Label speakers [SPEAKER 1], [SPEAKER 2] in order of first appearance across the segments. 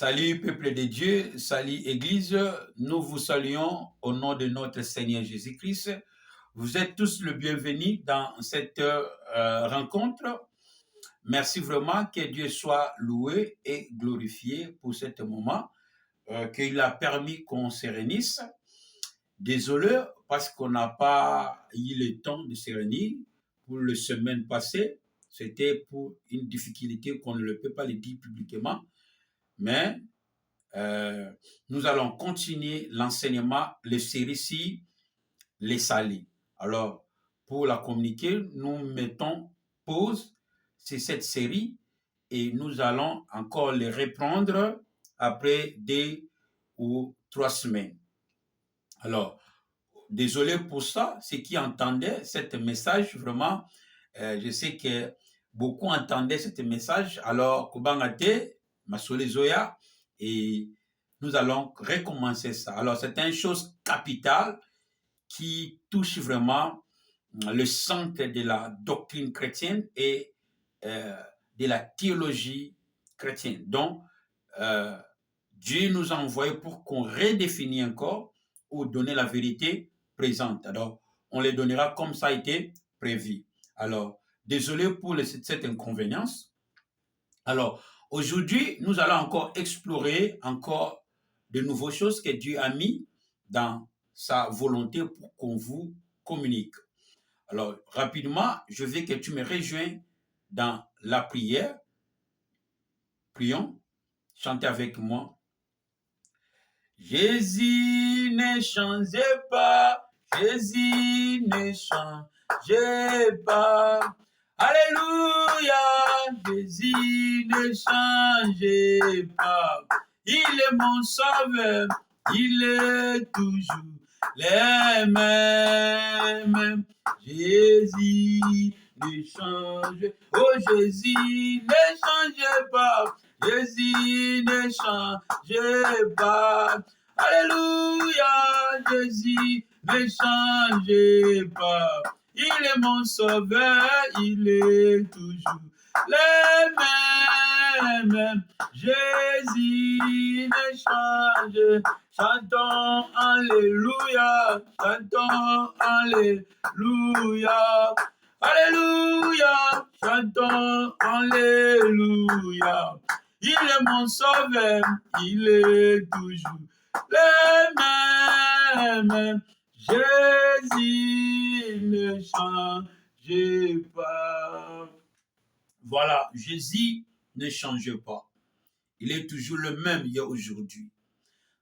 [SPEAKER 1] Salut peuple de Dieu, salut Église, nous vous saluons au nom de notre Seigneur Jésus-Christ. Vous êtes tous le bienvenu dans cette rencontre. Merci vraiment, que Dieu soit loué et glorifié pour ce moment qu'il a permis qu'on se réunisse. Désolé parce qu'on n'a pas eu le temps de se réunir pour la semaine passée. C'était pour une difficulté qu'on ne peut pas le dire publiquement. Mais nous allons continuer l'enseignement, les séries-ci, les salis. Alors, pour la communiquer, nous mettons pause sur cette série et nous allons encore les reprendre après 2 ou 3 semaines. Alors, désolé pour ça, ceux qui entendaient ce message, vraiment, je sais que beaucoup entendaient ce message. Alors, Kubangate, Masole Zoya, et nous allons recommencer ça. Alors, c'est une chose capitale qui touche vraiment le centre de la doctrine chrétienne et de la théologie chrétienne. Donc, Dieu nous a envoyé pour qu'on redéfinisse encore ou donner la vérité présente. Alors, on les donnera comme ça a été prévu. Alors, désolé pour cette inconvénience. Alors, aujourd'hui, nous allons encore explorer encore de nouvelles choses que Dieu a mis dans sa volonté pour qu'on vous communique. Alors, rapidement, je veux que tu me rejoignes dans la prière. Prions, chantez avec moi. Jésus ne changeait pas, Jésus ne changeait pas. Alléluia, Jésus ne changeait pas. Il est mon sauveur, il est toujours le même. Jésus ne change, oh Jésus ne change pas, Jésus ne change pas. Alléluia, Jésus ne change pas. Il est mon sauveur, il est toujours le même. Jésus ne change. Chantons Alléluia, chantons Alléluia. Alléluia, chantons Alléluia. Il est mon sauveur, il est toujours le même. Jésus ne change pas. Voilà, Jésus ne change pas. Il est toujours le même hier aujourd'hui.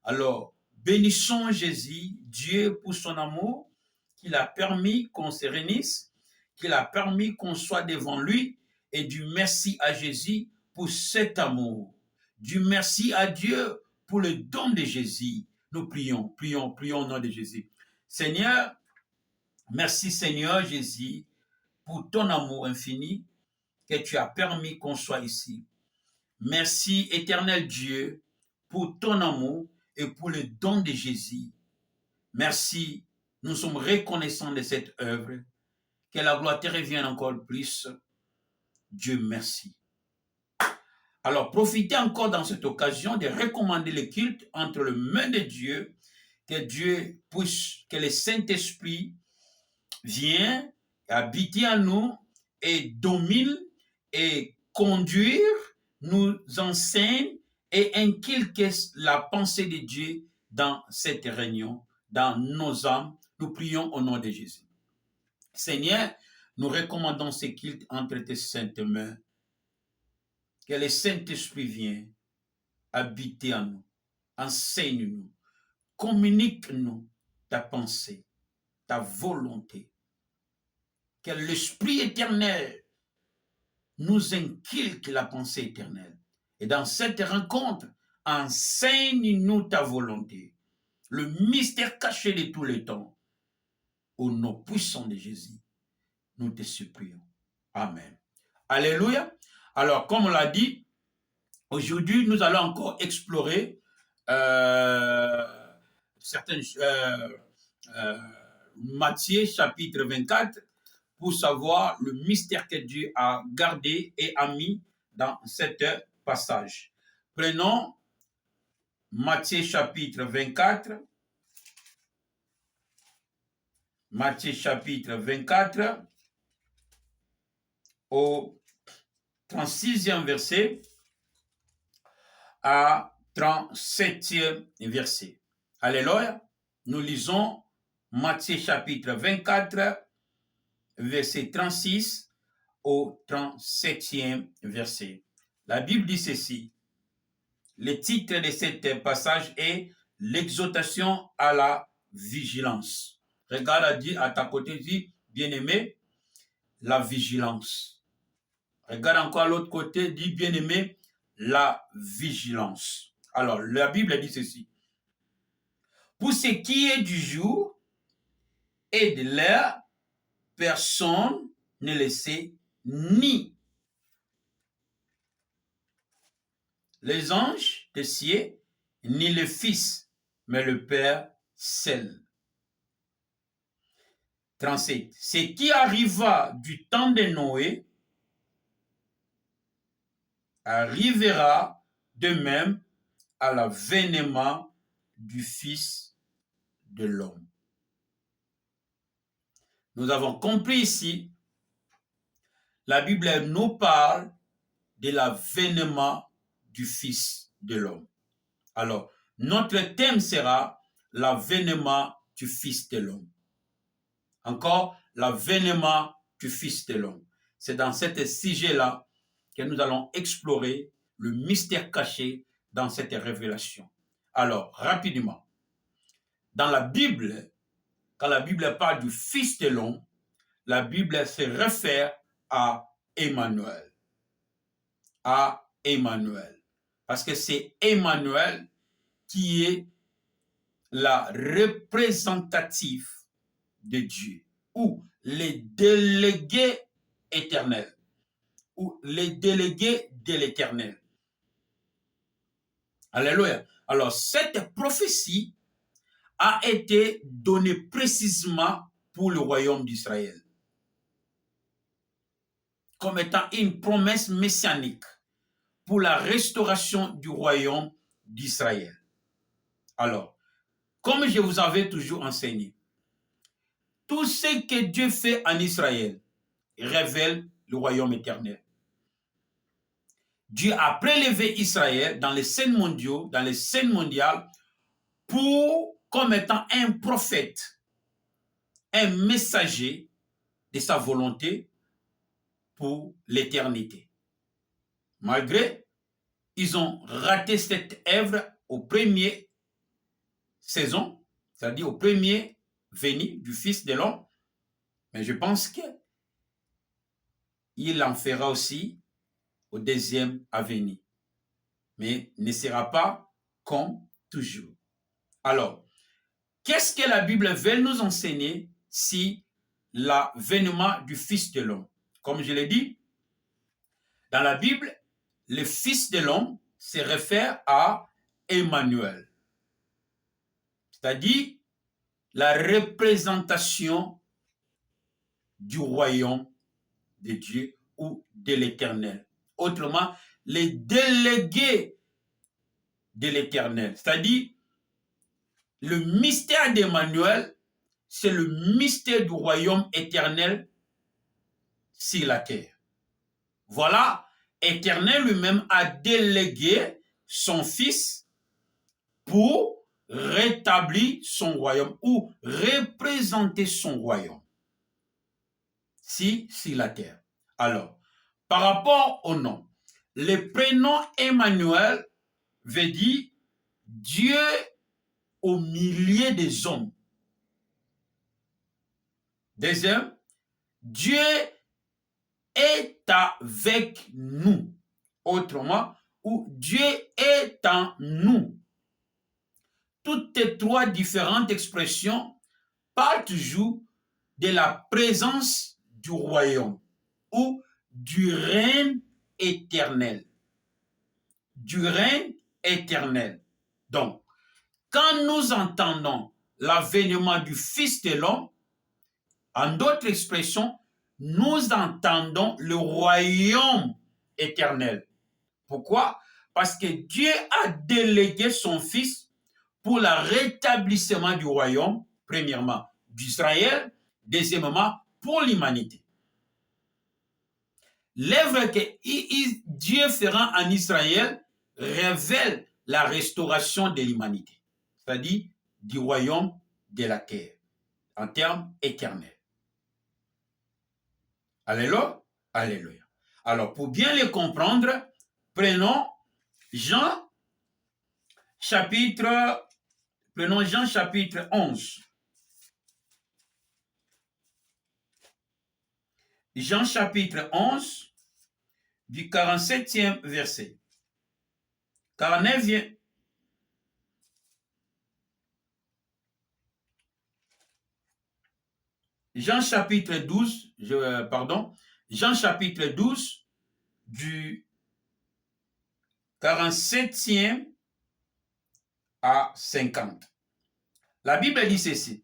[SPEAKER 1] Alors, bénissons Jésus, Dieu pour son amour, qu'il a permis qu'on se réunisse, qu'il a permis qu'on soit devant lui, et du merci à Jésus pour cet amour. Du merci à Dieu pour le don de Jésus. Nous prions au nom de Jésus. Seigneur, merci Seigneur Jésus pour ton amour infini que tu as permis qu'on soit ici. Merci éternel Dieu pour ton amour et pour le don de Jésus. Merci, nous sommes reconnaissants de cette œuvre. Que la gloire te revienne encore plus. Dieu merci. Alors, profitez encore dans cette occasion de recommander le culte entre les mains de Dieu, que Dieu puisse, que le Saint-Esprit vienne habiter en nous et domine et conduire, nous enseigne et inculque la pensée de Dieu dans cette réunion, dans nos âmes. Nous prions au nom de Jésus. Seigneur, nous recommandons ce culte entre tes saintes mains. Que le Saint-Esprit vienne habiter en nous, enseigne-nous, communique-nous ta pensée, ta volonté. Que l'Esprit éternel nous inculque la pensée éternelle. Et dans cette rencontre, enseigne-nous ta volonté, le mystère caché de tous les temps. Au nom puissant de Jésus, nous te supplions. Amen. Alléluia. Alors, comme on l'a dit, aujourd'hui, nous allons encore explorer Matthieu chapitre 24 pour savoir le mystère que Dieu a gardé et a mis dans cet passage. Prenons Matthieu chapitre 24. Matthieu chapitre 24 au 36e verset à 37e verset. Alléluia. Nous lisons Matthieu chapitre 24, verset 36 au 37e verset. La Bible dit ceci. Le titre de cet passage est « L'exhortation à la vigilance ». Regarde à ta côté, dit « Bien-aimé, la vigilance ». Regarde encore à l'autre côté, dit « Bien-aimé, la vigilance ». Alors, la Bible dit ceci. « Pour ce qui est du jour et de l'heure, personne ne le sait, ni les anges des cieux, ni le Fils, mais le Père seul. » 37. Ce qui arriva du temps de Noé arrivera de même à l'avènement du Fils de l'homme. Nous avons compris ici, la Bible nous parle de l'avènement du Fils de l'homme. Alors, notre thème sera l'avènement du Fils de l'homme. Encore, l'avènement du Fils de l'homme. C'est dans ce sujet-là que nous allons explorer le mystère caché dans cette révélation. Alors, rapidement, dans la Bible, quand la Bible parle du Fils de l'homme, la Bible se réfère à Emmanuel. À Emmanuel. Parce que c'est Emmanuel qui est la représentative de Dieu, ou les délégués éternels, ou les délégués de l'éternel. Alléluia. Alors, cette prophétie a été donnée précisément pour le royaume d'Israël, comme étant une promesse messianique pour la restauration du royaume d'Israël. Alors, comme je vous avais toujours enseigné, tout ce que Dieu fait en Israël révèle le royaume éternel. Dieu a prélevé Israël dans les scènes mondiaux, dans les scènes mondiales, comme étant un prophète, un messager de sa volonté pour l'éternité. Malgré, ils ont raté cette œuvre au premier saison, c'est-à-dire au premier venu du Fils de l'homme, mais je pense qu'il en fera aussi au deuxième à venir, mais ne sera pas comme toujours. Alors, qu'est-ce que la Bible veut nous enseigner si l'avènement du Fils de l'homme? Comme je l'ai dit, dans la Bible, le Fils de l'homme se réfère à Emmanuel, c'est-à-dire la représentation du royaume de Dieu ou de l'Éternel. Autrement, les délégués de l'Éternel, c'est-à-dire le mystère d'Emmanuel, c'est le mystère du royaume éternel sur la terre. Voilà, Éternel lui-même a délégué son Fils pour rétablir son royaume ou représenter son royaume sur la terre. Alors, par rapport au nom, le prénom Emmanuel veut dire Dieu au milieu des hommes. Deuxième, Dieu est avec nous. Autrement, ou Dieu est en nous. Toutes les trois différentes expressions parlent toujours de la présence du royaume ou du règne éternel. Du règne éternel. Donc, quand nous entendons l'avènement du Fils de l'homme, en d'autres expressions, nous entendons le royaume éternel. Pourquoi? Parce que Dieu a délégué son Fils pour le rétablissement du royaume, premièrement, d'Israël, deuxièmement, pour l'humanité. L'œuvre que Dieu fera en Israël révèle la restauration de l'humanité, c'est-à-dire du royaume de la terre, en termes éternels. Alléluia, alléluia. Alors, pour bien les comprendre, prenons Jean chapitre 11. Jean chapitre 11, du 47e verset. 49e. Jean chapitre 12, Jean chapitre 12, du 47e à 50. La Bible dit ceci.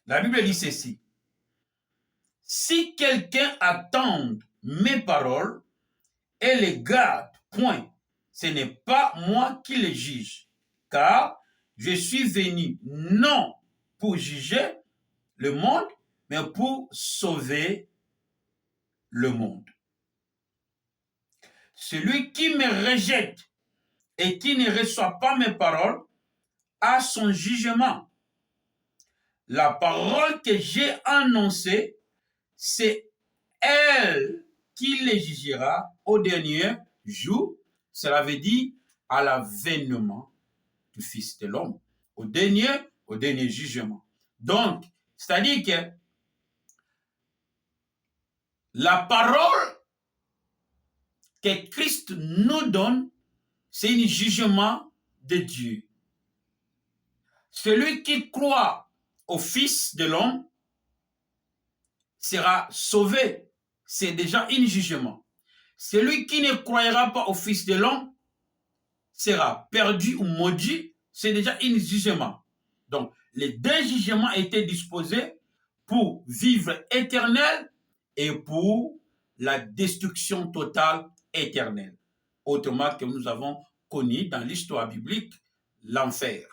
[SPEAKER 1] La Bible dit ceci. Si quelqu'un attend mes paroles et les garde, point, ce n'est pas moi qui les juge, car je suis venu non pour juger le monde, mais pour sauver le monde. Celui qui me rejette et qui ne reçoit pas mes paroles a son jugement. La parole que j'ai annoncée, c'est elle qui les jugera au dernier jour. Cela veut dire à l'avènement du Fils de l'homme, au dernier jugement. Donc, c'est-à-dire que la parole que Christ nous donne, c'est un jugement de Dieu. Celui qui croit au Fils de l'homme sera sauvé. C'est déjà un jugement. Celui qui ne croira pas au Fils de l'homme sera perdu ou maudit. C'est déjà un jugement. Donc, les deux jugements étaient disposés pour vivre éternel et pour la destruction totale éternelle. Autrement que nous avons connu dans l'histoire biblique, l'enfer.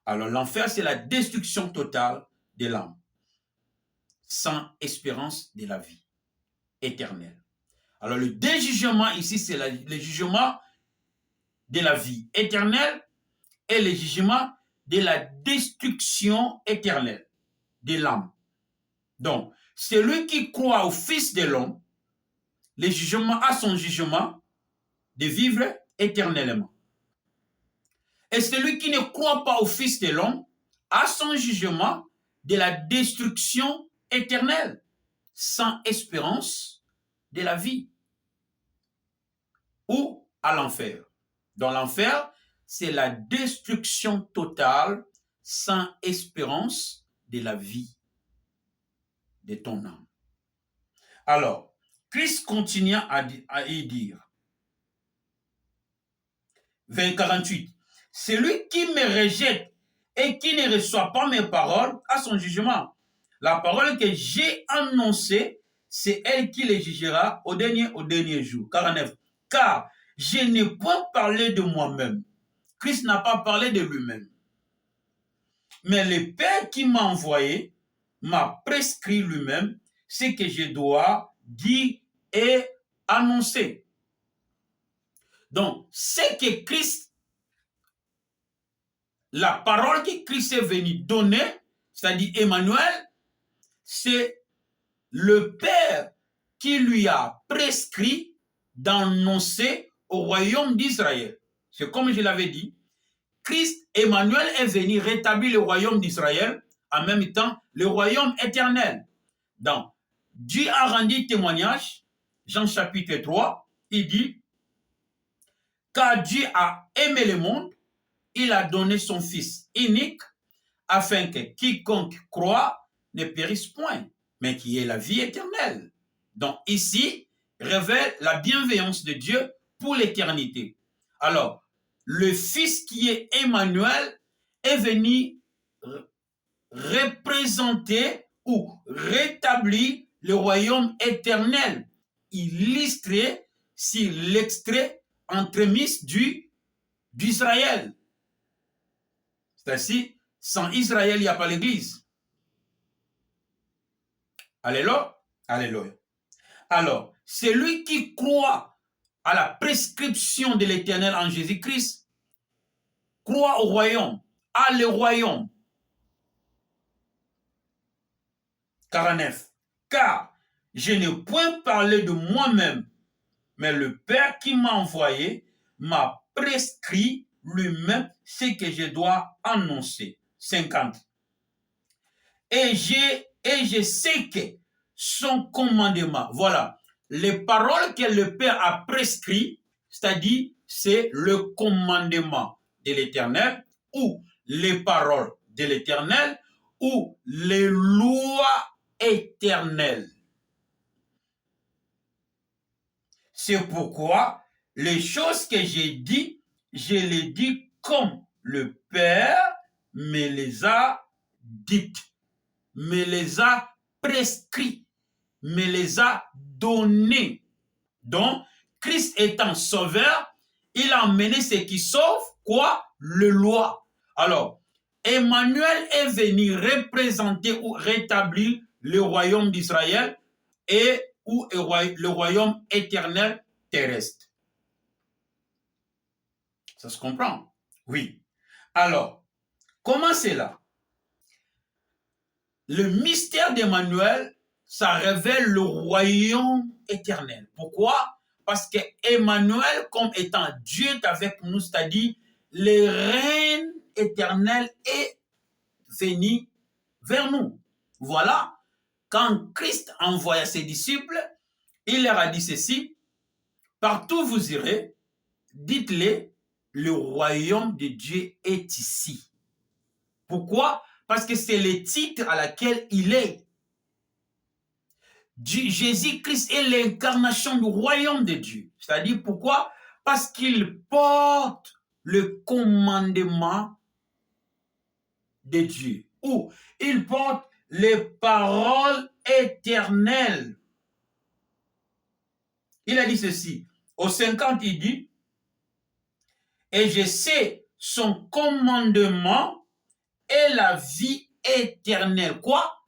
[SPEAKER 1] Alors, l'enfer, c'est la destruction totale de l'âme, sans espérance de la vie éternelle. Alors, le déjugement ici, c'est le jugement de la vie éternelle et le jugement de la destruction éternelle de l'âme. Donc, celui qui croit au Fils de l'homme, le jugement a son jugement de vivre éternellement. Et celui qui ne croit pas au Fils de l'homme a son jugement de la destruction éternelle, sans espérance de la vie, ou à l'enfer. Dans l'enfer, c'est la destruction totale, sans espérance de la vie de ton âme. Alors, Christ continue à y dire, 48, celui qui me rejette et qui ne reçoit pas mes paroles a son jugement. La parole que j'ai annoncée, c'est elle qui les jugera au dernier jour. 49. Car je n'ai pas parlé de moi-même. Christ n'a pas parlé de lui-même. Mais le Père qui m'a envoyé m'a prescrit lui-même ce que je dois dire et annoncer. Donc, c'est que Christ, la parole que Christ est venu donner, c'est-à-dire Emmanuel, c'est le Père qui lui a prescrit d'annoncer au royaume d'Israël. C'est comme je l'avais dit, Christ, Emmanuel, est venu rétablir le royaume d'Israël, en même temps le royaume éternel. Donc, Dieu a rendu témoignage, Jean chapitre 3, il dit, car Dieu a aimé le monde, il a donné son Fils unique, afin que quiconque croit ne périsse point, mais qui ait la vie éternelle. Donc ici, révèle la bienveillance de Dieu pour l'éternité. Alors, le Fils qui est Emmanuel est venu représenter ou rétablir le royaume éternel, illustré sur l'extrait entremis d'Israël. C'est-à-dire, sans Israël, il n'y a pas l'Église. Alléluia. Alléluia. Alors, celui qui croit à la prescription de l'Éternel en Jésus-Christ, croit au royaume, à le royaume. 49. Car je n'ai point parlé de moi-même, mais le Père qui m'a envoyé m'a prescrit lui-même ce que je dois annoncer. 50. Et je sais que son commandement, voilà, les paroles que le Père a prescrites, c'est-à-dire c'est le commandement de l'Éternel ou les paroles de l'Éternel ou les lois éternelles. C'est pourquoi les choses que j'ai dit, je les dis comme le Père me les a dites, me les a prescrites, me les a données. Donc, Christ étant sauveur, il a emmené ce qui sauve, quoi? Le loi. Alors, Emmanuel est venu représenter ou rétablir le royaume d'Israël et ou le royaume éternel terrestre. Ça se comprend? Oui. Alors, comment c'est là? Le mystère d'Emmanuel, ça révèle le royaume éternel. Pourquoi? Parce que Emmanuel, comme étant Dieu est avec nous, c'est-à-dire le règne éternel est venu vers nous. Voilà, quand Christ envoya ses disciples, il leur a dit ceci, partout où vous irez, dites-les, le royaume de Dieu est ici. Pourquoi? Parce que c'est le titre à laquelle il est. Jésus-Christ est l'incarnation du royaume de Dieu. C'est-à-dire pourquoi? Parce qu'il porte le commandement de Dieu. Ou il porte les paroles éternelles. Il a dit ceci. Au 50, il dit, et je sais son commandement est la vie éternelle. Quoi?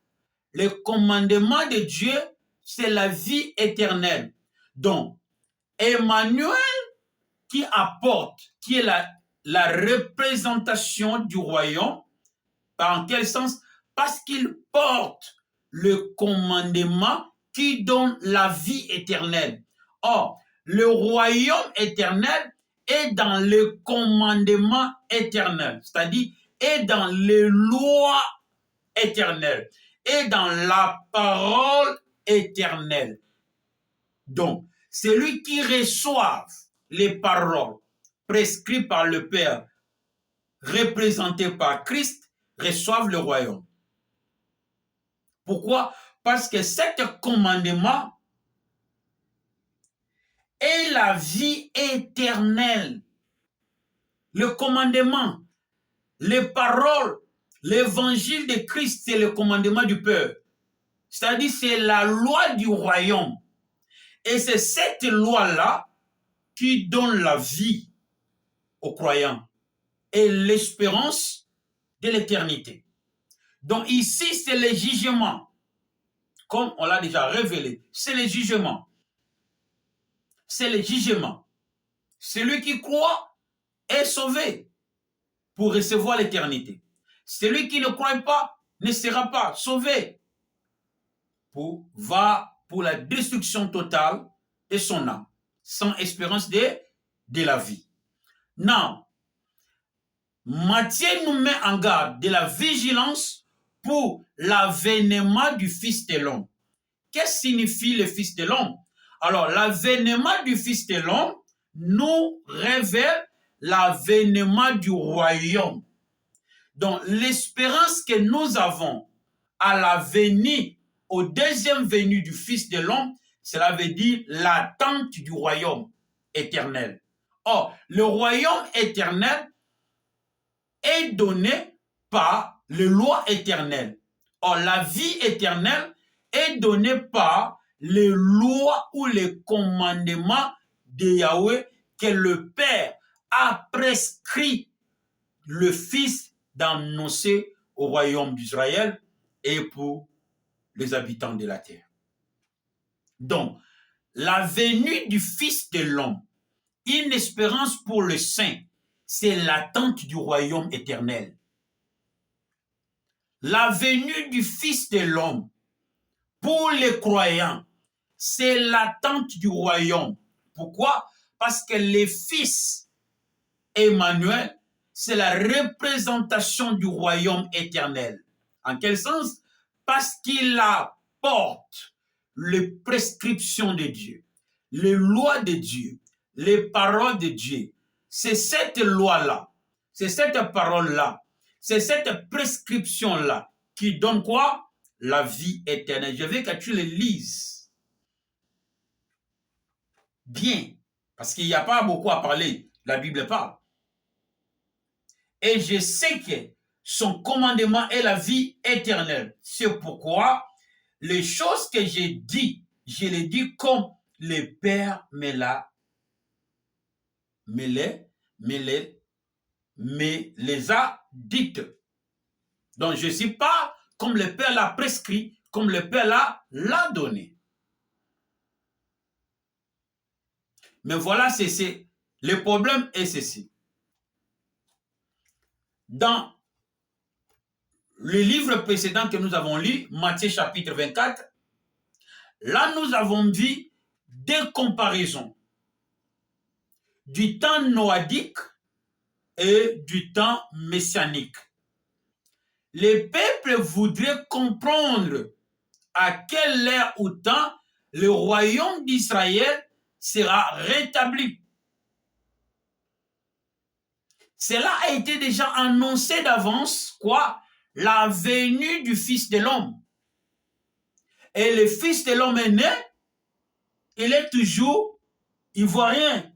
[SPEAKER 1] Le commandement de Dieu, c'est la vie éternelle. Donc, Emmanuel qui apporte, qui est la représentation du royaume, en quel sens? Parce qu'il porte le commandement qui donne la vie éternelle. Or, le royaume éternel est dans le commandement éternel, c'est-à-dire est dans les lois éternelles, est dans la parole éternelle. Donc, celui qui reçoit les paroles prescrites par le Père, représentées par Christ, reçoivent le royaume. Pourquoi? Parce que cet commandement est la vie éternelle. Le commandement, les paroles, l'évangile de Christ, c'est le commandement du Père. C'est-à-dire, c'est la loi du royaume. Et c'est cette loi-là qui donne la vie aux croyants et l'espérance de l'éternité. Donc ici, c'est le jugement. Comme on l'a déjà révélé, c'est le jugement. C'est le jugement. Celui qui croit est sauvé pour recevoir l'éternité. Celui qui ne croit pas ne sera pas sauvé va pour la destruction totale de son âme, sans espérance de la vie. Non, Matthieu nous met en garde de la vigilance pour l'avènement du Fils de l'homme. Qu'est-ce que signifie le Fils de l'homme? Alors, l'avènement du Fils de l'homme nous révèle l'avènement du royaume. Donc, l'espérance que nous avons à la venue, au deuxième venue du Fils de l'homme, cela veut dire l'attente du royaume éternel. Or, le royaume éternel est donné par les lois éternelles. Or, la vie éternelle est donnée par les lois ou les commandements de Yahweh que le Père a prescrit le Fils d'annoncer au royaume d'Israël et pour les habitants de la terre. Donc, la venue du Fils de l'homme, une espérance pour le saint, c'est l'attente du royaume éternel. La venue du Fils de l'homme, pour les croyants, c'est l'attente du royaume. Pourquoi? Parce que les fils Emmanuel, c'est la représentation du royaume éternel. En quel sens? Parce qu'il apporte les prescriptions de Dieu, les lois de Dieu, les paroles de Dieu. C'est cette loi-là, c'est cette parole-là, c'est cette prescription-là qui donne quoi? La vie éternelle. Je veux que tu le lises bien, parce qu'il n'y a pas beaucoup à parler. La Bible parle. Et je sais que son commandement est la vie éternelle. C'est pourquoi les choses que j'ai dit, je les dis comme le Père me les a dites. Donc je ne suis pas comme le Père l'a prescrit, comme le Père l'a donné. Mais voilà, le problème est ceci. Dans le livre précédent que nous avons lu, Matthieu chapitre 24, là nous avons vu des comparaisons du temps noadique et du temps messianique. Les peuples voudraient comprendre à quelle heure ou temps le royaume d'Israël sera rétabli. Cela a été déjà annoncé d'avance, quoi? La venue du Fils de l'homme. Et le Fils de l'homme est né, il est toujours ivoirien.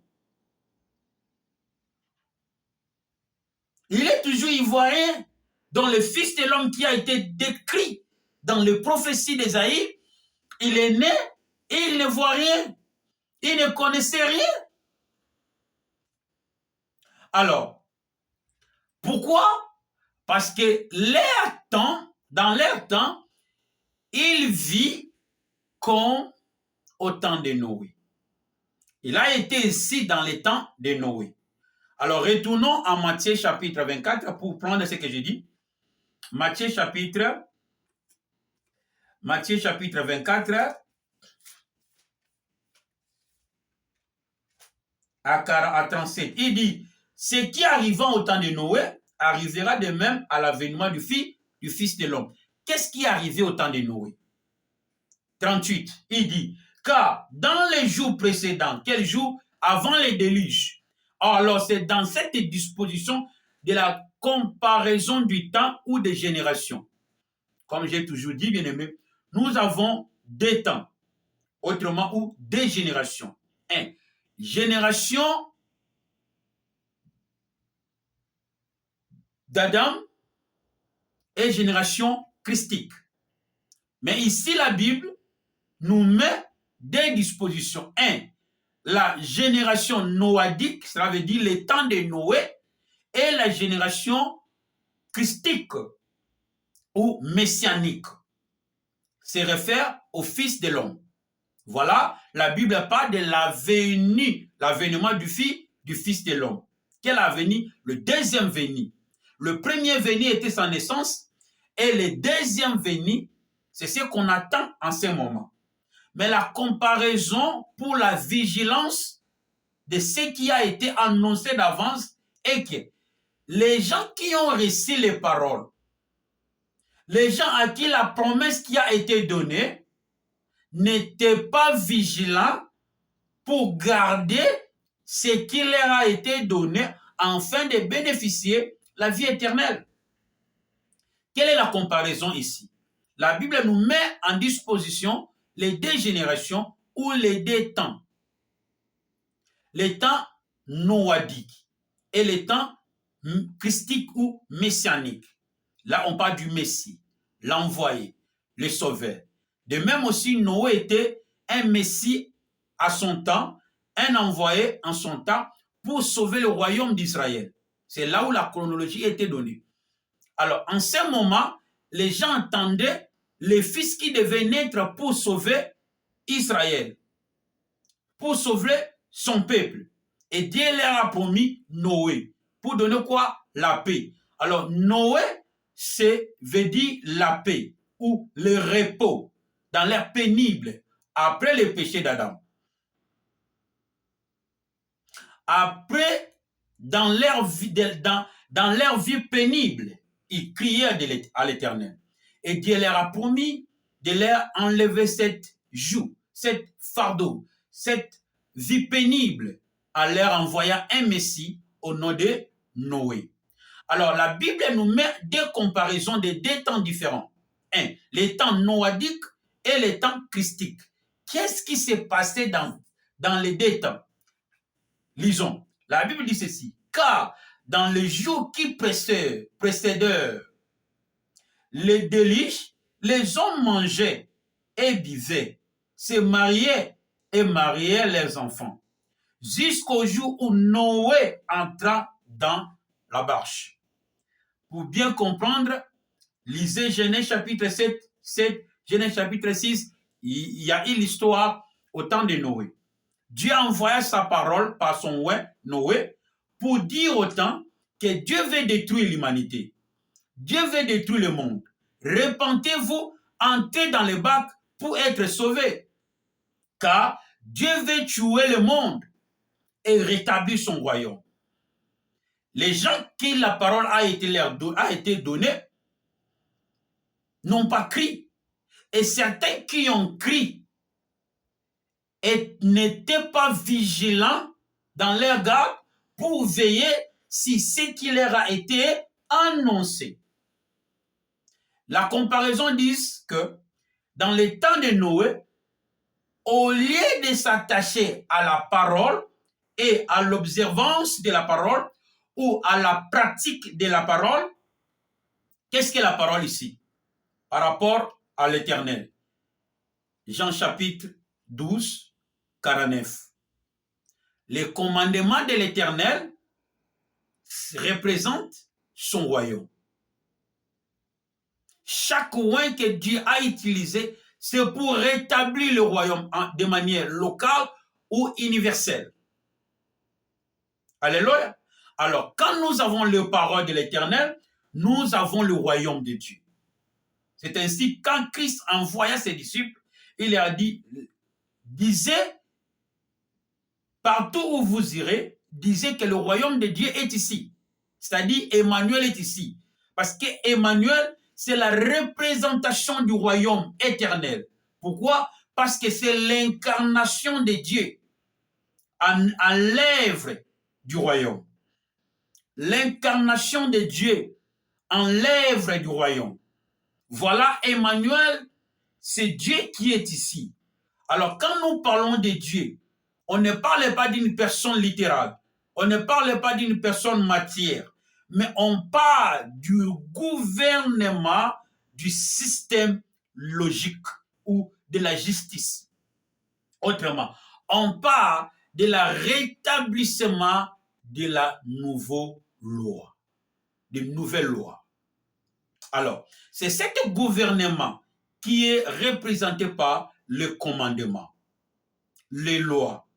[SPEAKER 1] Il est toujours ivoirien. Donc le Fils de l'homme qui a été décrit dans les prophéties d'Ésaïe, il est né et il ne voit rien. Il ne connaissait rien. Alors, pourquoi? Parce que dans leur temps, il vit comme au temps de Noé. Il a été ici dans les temps de Noé. Alors, retournons à Matthieu chapitre 24 pour prendre ce que j'ai dit. Matthieu chapitre 24 à 37. Il dit, ce qui arriva au temps de Noé arrivera de même à l'avènement du Fils de l'homme. Qu'est-ce qui est arrivé au temps de Noé? 38, il dit, car dans les jours précédents, quel jour? Avant les déluges. Alors, c'est dans cette disposition de la comparaison du temps ou des générations. Comme j'ai toujours dit, bien aimé, nous avons deux temps, autrement, ou des générations. Un, génération d'Adam et génération christique. Mais ici, la Bible nous met des dispositions. Un, la génération noadique, cela veut dire les temps de Noé, et la génération christique ou messianique. Se réfère au Fils de l'homme. Voilà, la Bible parle de l'avènement du Fils de l'homme. Quel a venu? Le deuxième venu. Le premier venu était sa naissance et le deuxième venu, c'est ce qu'on attend en ce moment. Mais la comparaison pour la vigilance de ce qui a été annoncé d'avance est que les gens qui ont reçu les paroles, les gens à qui la promesse qui a été donnée, n'étaient pas vigilants pour garder ce qui leur a été donné afin de bénéficier la vie éternelle. Quelle est la comparaison ici? La Bible nous met en disposition les deux générations ou les deux temps. Les temps noadiques et les temps christiques ou messianiques. Là, on parle du Messie, l'envoyé, le sauveur. De même aussi, Noé était un Messie à son temps, un envoyé en son temps pour sauver le royaume d'Israël. C'est là où la chronologie était donnée. Alors, en ce moment, les gens attendaient le fils qui devait naître pour sauver Israël, pour sauver son peuple. Et Dieu leur a promis Noé. Pour donner quoi? La paix. Alors, Noé, veut dire la paix ou le repos dans l'air pénible après le péché d'Adam. Après, dans leur vie pénible, ils criaient à l'Éternel. Et Dieu leur a promis de leur enlever cette joue, cette fardeau, cette vie pénible, en leur envoyant un Messie au nom de Noé. Alors, la Bible nous met deux comparaisons de deux temps différents. Un, les temps noadiques et les temps christiques. Qu'est-ce qui s'est passé dans les deux temps? Lisons. La Bible dit ceci. Car dans les jours qui précédèrent les délices, les hommes mangeaient et buvaient, se mariaient et mariaient leurs enfants, jusqu'au jour où Noé entra dans la barche. Pour bien comprendre, lisez Genèse chapitre 7, Genèse chapitre 6, il y a eu l'histoire au temps de Noé. Dieu envoya sa parole par son Noé pour dire au temps que Dieu veut détruire l'humanité. Dieu veut détruire le monde. Repentez-vous, entrez dans le bac pour être sauvés. Car Dieu veut tuer le monde et rétablir son royaume. Les gens qui la parole a été donnée n'ont pas crié. Et certains qui ont crié et n'étaient pas vigilants dans leur garde pour veiller si ce qui leur a été annoncé. La comparaison dit que dans les temps de Noé, au lieu de s'attacher à la parole et à l'observance de la parole ou à la pratique de la parole, qu'est-ce que la parole ici par rapport à l'Éternel? Jean chapitre 12, 49. Les commandements de l'Éternel représentent son royaume. Chaque moyen que Dieu a utilisé, c'est pour rétablir le royaume de manière locale ou universelle. Alléluia. Alors, quand nous avons les paroles de l'Éternel, nous avons le royaume de Dieu. C'est ainsi, quand Christ envoya ses disciples, il leur a dit, disez, partout où vous irez, disez que le royaume de Dieu est ici. C'est-à-dire, Emmanuel est ici. Parce que Emmanuel, c'est la représentation du royaume éternel. Pourquoi? Parce que c'est l'incarnation de Dieu en l'œuvre du royaume. L'incarnation de Dieu en l'œuvre du royaume. Voilà, Emmanuel, c'est Dieu qui est ici. Alors, quand nous parlons de Dieu, on ne parle pas d'une personne littérale, on ne parle pas d'une personne matière, mais on parle du gouvernement du système logique ou de la justice. Autrement, on parle de la rétablissement de la nouvelle loi, de nouvelles lois. Alors, c'est ce gouvernement qui est représenté par le commandement, les lois.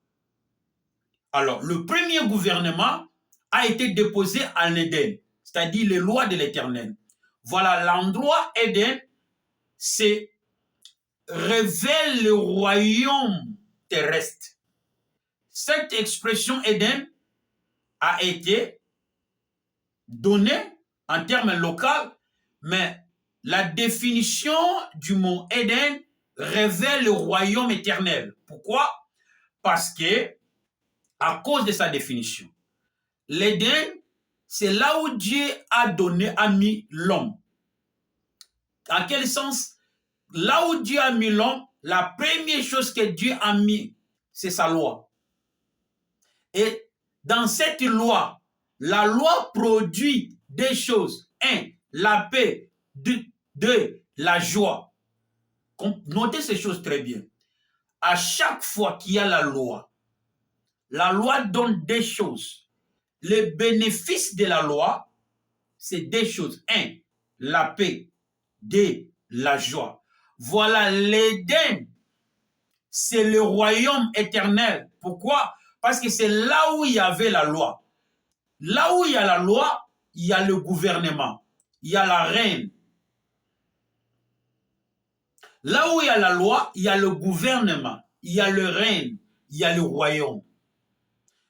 [SPEAKER 1] Alors, le premier gouvernement a été déposé en Éden, c'est-à-dire les lois de l'Éternel. Voilà, l'endroit Éden, c'est révèle le royaume terrestre. Cette expression Éden a été donnée en termes locaux, mais la définition du mot Éden révèle le royaume éternel. Pourquoi? Parce que, à cause de sa définition, l'Éden, c'est là où Dieu a mis l'homme. En quel sens? Là où Dieu a mis l'homme, la première chose que Dieu a mis, c'est sa loi. Et dans cette loi, la loi produit des choses. Un, la paix, de la joie. Notez ces choses très bien. À chaque fois qu'il y a la loi donne des choses. Les bénéfices de la loi, c'est des choses. 1, la paix. 2, la joie. Voilà, l'Éden, c'est le royaume éternel. Pourquoi? Parce que c'est là où il y avait la loi. Là où il y a la loi, il y a le gouvernement, il y a la reine. Là où il y a la loi, il y a le gouvernement, il y a le règne, il y a le royaume.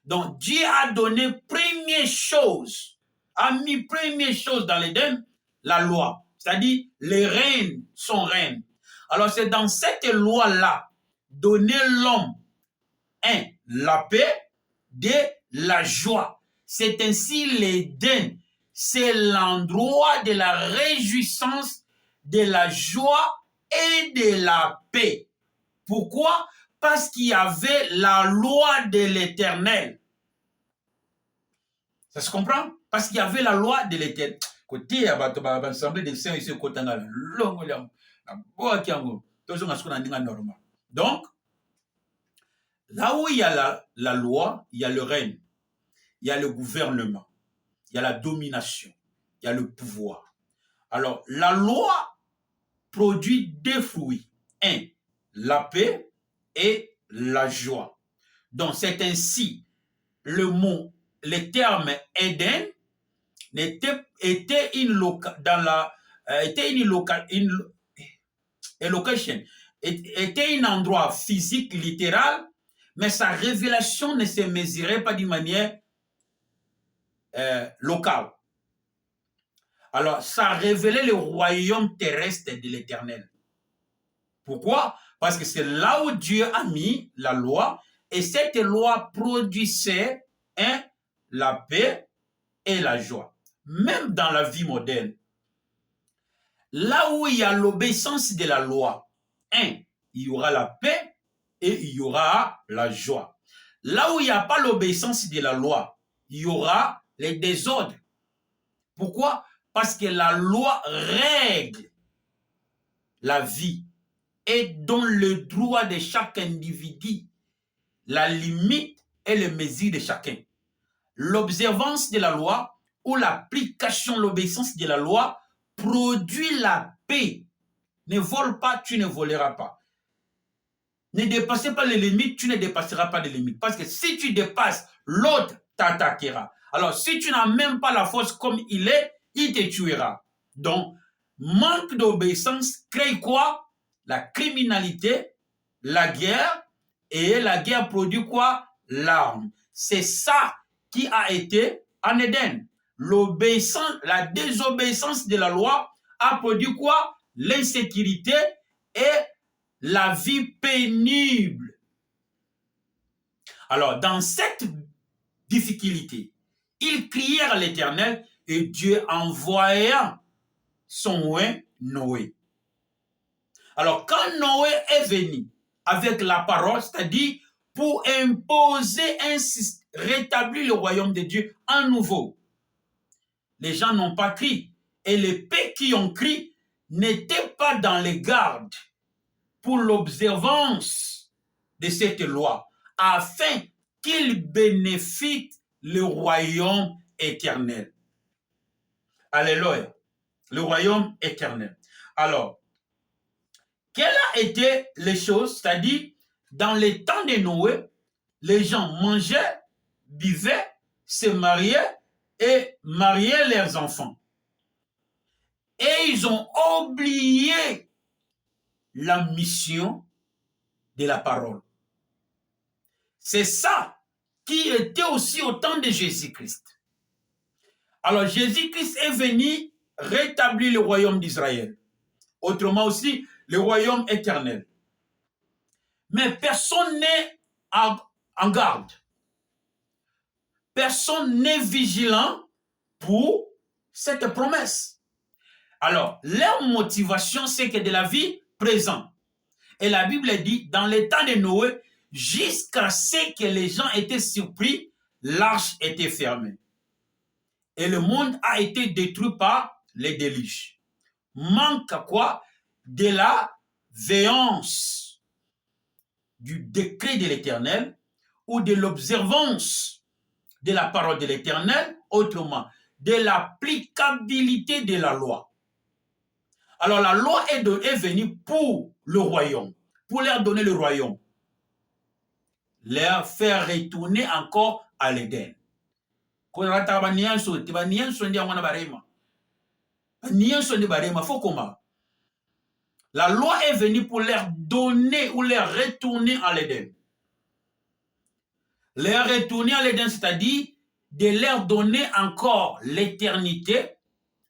[SPEAKER 1] Donc Dieu a donné première chose, a mis première chose dans l'Éden, la loi. C'est-à-dire les reines sont reines. Alors c'est dans cette loi-là, donner l'homme, 1, la paix, 2, la joie. C'est ainsi l'Éden, c'est l'endroit de la réjouissance, de la joie et de la paix. Pourquoi? Parce qu'il y avait la loi de l'Éternel. Ça se comprend? Parce qu'il y avait la loi de l'Éternel. Côté l'Assemblée des saints ici, côté donc, là où il y a la loi, il y a le règne, il y a le gouvernement, il y a la domination, il y a le pouvoir. Alors, la loi produit des fruits. 1, la paix et la joie. Donc, c'est ainsi le mot, le terme Éden était une endroit physique littéral, mais sa révélation ne se mesurait pas d'une manière locale. Alors, ça révélait le royaume terrestre de l'Éternel. Pourquoi? Parce que c'est là où Dieu a mis la loi, et cette loi produisait la paix et la joie. Même dans la vie moderne, là où il y a l'obéissance de la loi, il y aura la paix et il y aura la joie. Là où il n'y a pas l'obéissance de la loi, il y aura les désordres. Pourquoi? Parce que la loi règle la vie et donne le droit de chaque individu, la limite et le mesure de chacun. L'observance de la loi ou l'application, l'obéissance de la loi produit la paix. Ne vole pas, tu ne voleras pas. Ne dépassez pas les limites, tu ne dépasseras pas les limites. Parce que si tu dépasses, l'autre t'attaquera. Alors, si tu n'as même pas la force comme il est, il te tuera. Donc, manque d'obéissance crée quoi? La criminalité, la guerre, et la guerre produit quoi? L'arme. C'est ça qui a été en Éden. L'obéissance, la désobéissance de la loi a produit quoi? L'insécurité et la vie pénible. Alors, dans cette difficulté, ils crièrent à l'Éternel et Dieu envoya son oint Noé. Alors, quand Noé est venu avec la parole, c'est-à-dire pour imposer, rétablir le royaume de Dieu à nouveau, les gens n'ont pas crié. Et les paix qui ont crié n'étaient pas dans les gardes pour l'observance de cette loi, afin qu'ils bénéficient le royaume éternel. Alléluia. Le royaume éternel. Alors, quelles a été les choses? C'est-à-dire, dans les temps de Noé, les gens mangeaient, buvaient, se mariaient et mariaient leurs enfants. Et ils ont oublié la mission de la parole. C'est ça qui était aussi au temps de Jésus-Christ. Alors Jésus-Christ est venu rétablir le royaume d'Israël. Autrement aussi, le royaume éternel. Mais personne n'est en garde. Personne n'est vigilant pour cette promesse. Alors, leur motivation, c'est que de la vie présente. Et la Bible dit, dans les temps de Noé, jusqu'à ce que les gens étaient surpris, l'arche était fermée. Et le monde a été détruit par les déluges. Manque à quoi? De la veillance du décret de l'Éternel ou de l'observance de la parole de l'Éternel, autrement, de l'applicabilité de la loi. Alors la loi est venue pour le royaume, pour leur donner le royaume, leur faire retourner encore à l'Éden. La loi est venue pour leur donner ou leur retourner à l'Éden. Leur retourner à l'Éden, c'est-à-dire de leur donner encore l'éternité,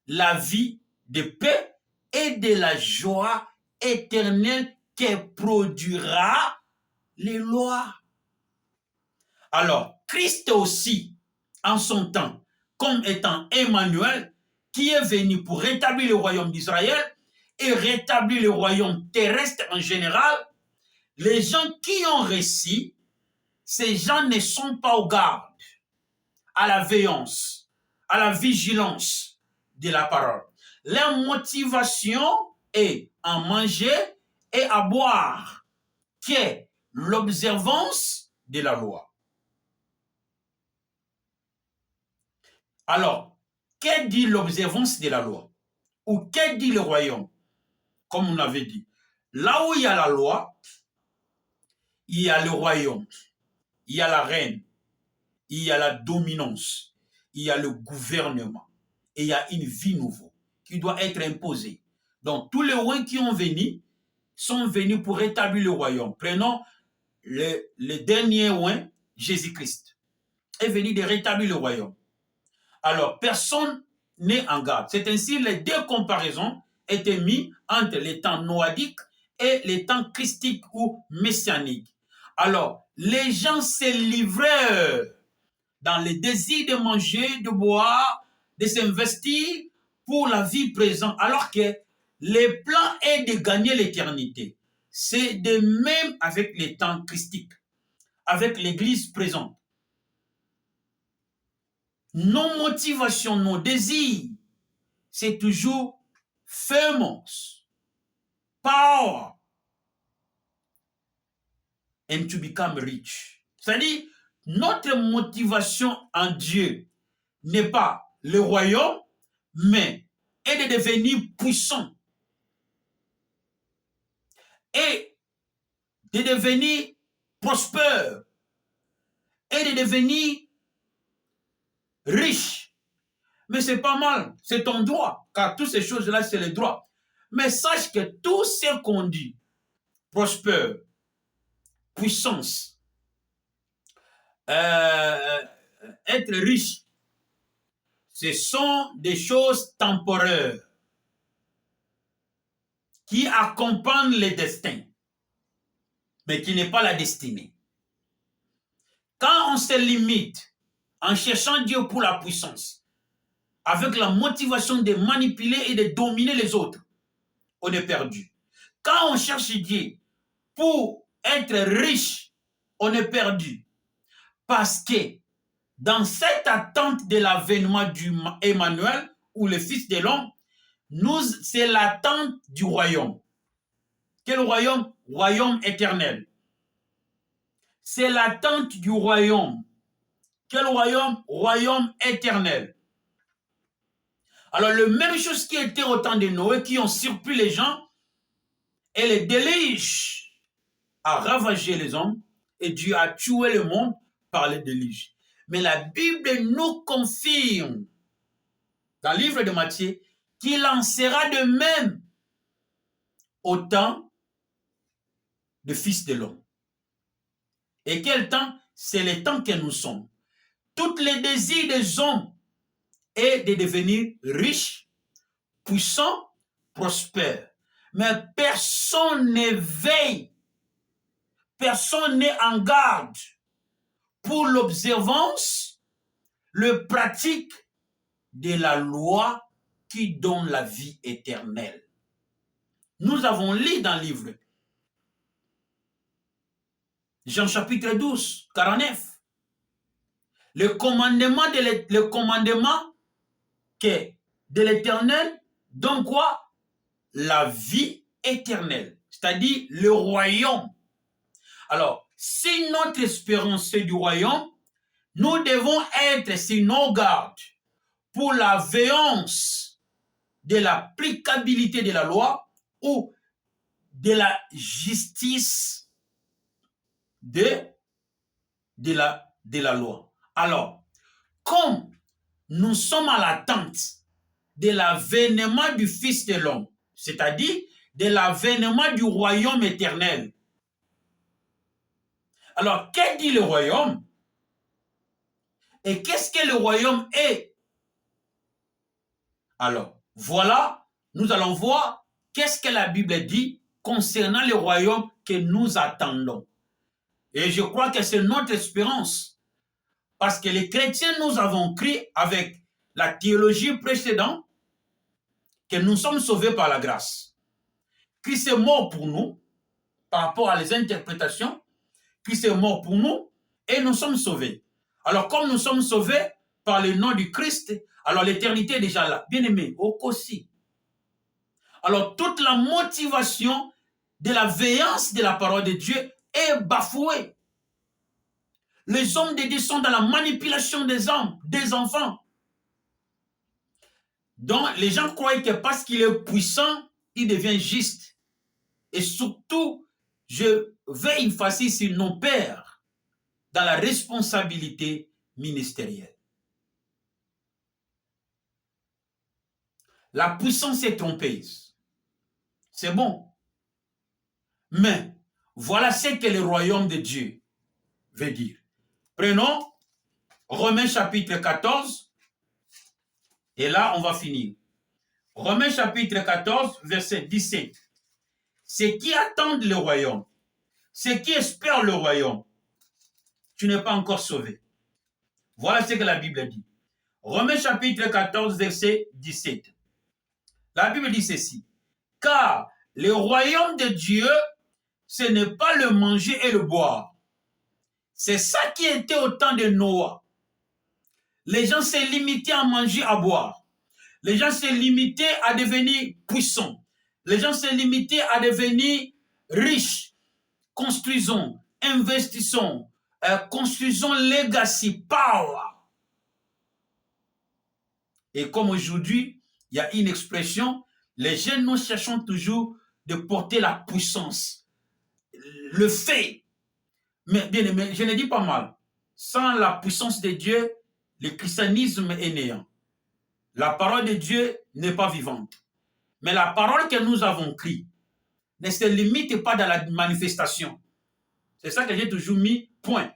[SPEAKER 1] la vie de paix et de la joie éternelle que produira les lois. Alors, Christ aussi, en son temps, comme étant Emmanuel, qui est venu pour rétablir le royaume d'Israël et rétablir le royaume terrestre en général, les gens qui ont réussi, ces gens ne sont pas au garde, à la veillance, à la vigilance de la parole. Leur motivation est à manger et à boire, qui est l'observance de la loi. Alors, que dit l'observance de la loi? Ou que dit le royaume? Comme on avait dit, là où il y a la loi, il y a le royaume, il y a la reine, il y a la dominance, il y a le gouvernement, et il y a une vie nouvelle qui doit être imposée. Donc, tous les rois qui ont venu sont venus pour rétablir le royaume. Prenons le dernier roi, Jésus-Christ, est venu de rétablir le royaume. Alors, personne n'est en garde. C'est ainsi les deux comparaisons étaient mises entre les temps noadiques et les temps christiques ou messianiques. Alors, les gens se livraient dans le désir de manger, de boire, de s'investir pour la vie présente, alors que le plan est de gagner l'éternité. C'est de même avec les temps christiques, avec l'Église présente. Nos motivations, nos désirs, c'est toujours famous, power, and to become rich. C'est-à-dire, notre motivation en Dieu n'est pas le royaume, mais est de devenir puissant et de devenir prospère et de devenir riche. Mais c'est pas mal, c'est ton droit, car toutes ces choses-là, c'est le droit. Mais sache que tout ce qu'on dit, prospère, puissance, être riche, ce sont des choses temporaires qui accompagnent les destins, mais qui n'est pas la destinée. Quand on se limite en cherchant Dieu pour la puissance, avec la motivation de manipuler et de dominer les autres, on est perdu. Quand on cherche Dieu pour être riche, on est perdu. Parce que dans cette attente de l'avènement d'Emmanuel, ou le Fils de l'homme, c'est l'attente du royaume. Quel royaume? Royaume éternel. C'est l'attente du royaume. Quel royaume? Royaume éternel. Alors, la même chose qui était au temps de Noé, qui ont surpris les gens, et les déluge a ravagé les hommes, et Dieu a tué le monde par les déluges. Mais la Bible nous confirme, dans le livre de Matthieu, qu'il en sera de même au temps du Fils de l'homme. Et quel temps? C'est le temps que nous sommes. Tous les désirs des hommes est de devenir riches, puissants, prospères. Mais personne ne veille, personne n'est en garde pour l'observance, le pratique de la loi qui donne la vie éternelle. Nous avons lu dans le livre Jean chapitre 12, 49. Le commandement que de l'Éternel, donc quoi? La vie éternelle, c'est-à-dire le royaume. Alors, si notre espérance c'est du royaume, nous devons être sur nos gardes pour la veillance de l'applicabilité de la loi ou de la justice de la loi. Alors, comme nous sommes à l'attente de l'avènement du Fils de l'homme, c'est-à-dire de l'avènement du royaume éternel. Alors, qu'est-ce dit le royaume? Et qu'est-ce que le royaume est? Alors, voilà, nous allons voir qu'est-ce que la Bible dit concernant le royaume que nous attendons. Et je crois que c'est notre espérance. Parce que les chrétiens, nous avons cru avec la théologie précédente que nous sommes sauvés par la grâce. Christ est mort pour nous par rapport à les interprétations. Christ est mort pour nous et nous sommes sauvés. Alors, comme nous sommes sauvés par le nom du Christ, alors l'éternité est déjà là. Bien aimé, au aussi. Alors, toute la motivation de la veillance de la parole de Dieu est bafouée. Les hommes de Dieu sont dans la manipulation des hommes, des enfants. Donc, les gens croient que parce qu'il est puissant, il devient juste. Et surtout, je vais effacer sur nos pères dans la responsabilité ministérielle. La puissance est trompeuse. C'est bon. Mais voilà ce que le royaume de Dieu veut dire. Prenons Romains chapitre 14. Et là, on va finir. Romains chapitre 14, verset 17. Ceux qui attendent le royaume, ceux qui espèrent le royaume, tu n'es pas encore sauvé. Voilà ce que la Bible dit. Romains chapitre 14, verset 17. La Bible dit ceci. Car le royaume de Dieu, ce n'est pas le manger et le boire. C'est ça qui était au temps de Noah. Les gens s'est limité à manger, à boire. Les gens s'est limité à devenir puissants. Les gens s'est limité à devenir riches. Construisons, investissons, construisons legacy, power. Et comme aujourd'hui, il y a une expression, les jeunes, nous cherchons toujours de porter la puissance, le fait. Mais bien aimé, je ne dis pas mal. Sans la puissance de Dieu, le christianisme est néant. La parole de Dieu n'est pas vivante. Mais la parole que nous avons crie ne se limite pas dans la manifestation. C'est ça que j'ai toujours mis, point.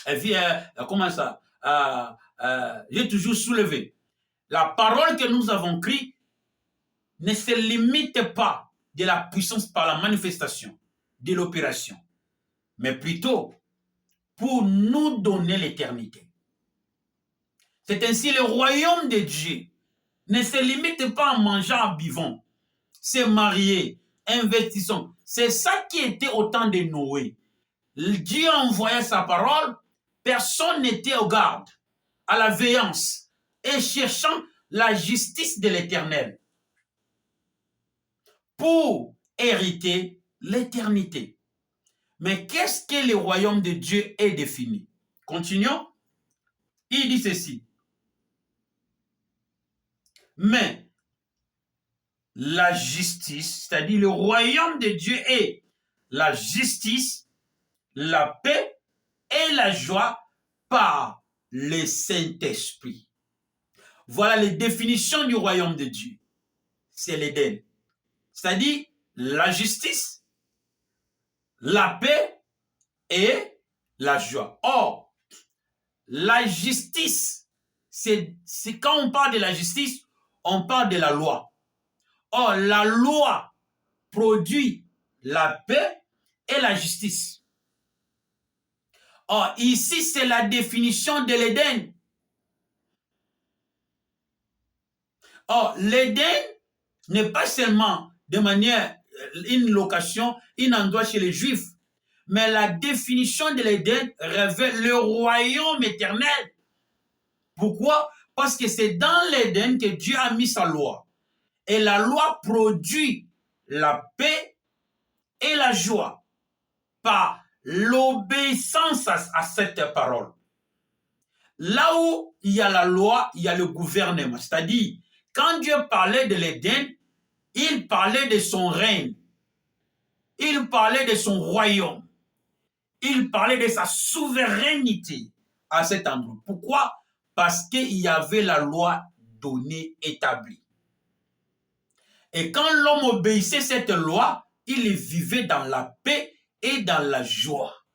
[SPEAKER 1] Et puis, comment ça? J'ai toujours soulevé. La parole que nous avons crie ne se limite pas de la puissance par la manifestation, de l'opération, mais plutôt pour nous donner l'éternité. C'est ainsi le royaume de Dieu ne se limite pas à manger, en buvant, se marier, investissons. C'est ça qui était au temps de Noé. Dieu envoyait sa parole, personne n'était au garde, à la veillance, et cherchant la justice de l'Éternel pour hériter l'éternité. Mais qu'est-ce que le royaume de Dieu est défini? Continuons. Il dit ceci. Mais la justice, c'est-à-dire le royaume de Dieu est la justice, la paix et la joie par le Saint-Esprit. Voilà les définitions du royaume de Dieu. C'est l'Éden. C'est-à-dire la justice, la paix et la joie. Or, la justice, c'est quand on parle de la justice, on parle de la loi. Or, la loi produit la paix et la justice. Or, ici, c'est la définition de l'Éden. Or, l'Éden n'est pas seulement de manière, une location, un endroit chez les Juifs, mais la définition de l'Éden révèle le royaume éternel. Pourquoi? Parce que c'est dans l'Éden que Dieu a mis sa loi. Et la loi produit la paix et la joie par l'obéissance à cette parole. Là où il y a la loi, il y a le gouvernement. C'est-à-dire, quand Dieu parlait de l'Éden, il parlait de son règne. Il parlait de son royaume. Il parlait de sa souveraineté à cet endroit. Pourquoi? Parce qu'il y avait la loi donnée, établie. Et quand l'homme obéissait à cette loi, il vivait dans la paix et dans la joie,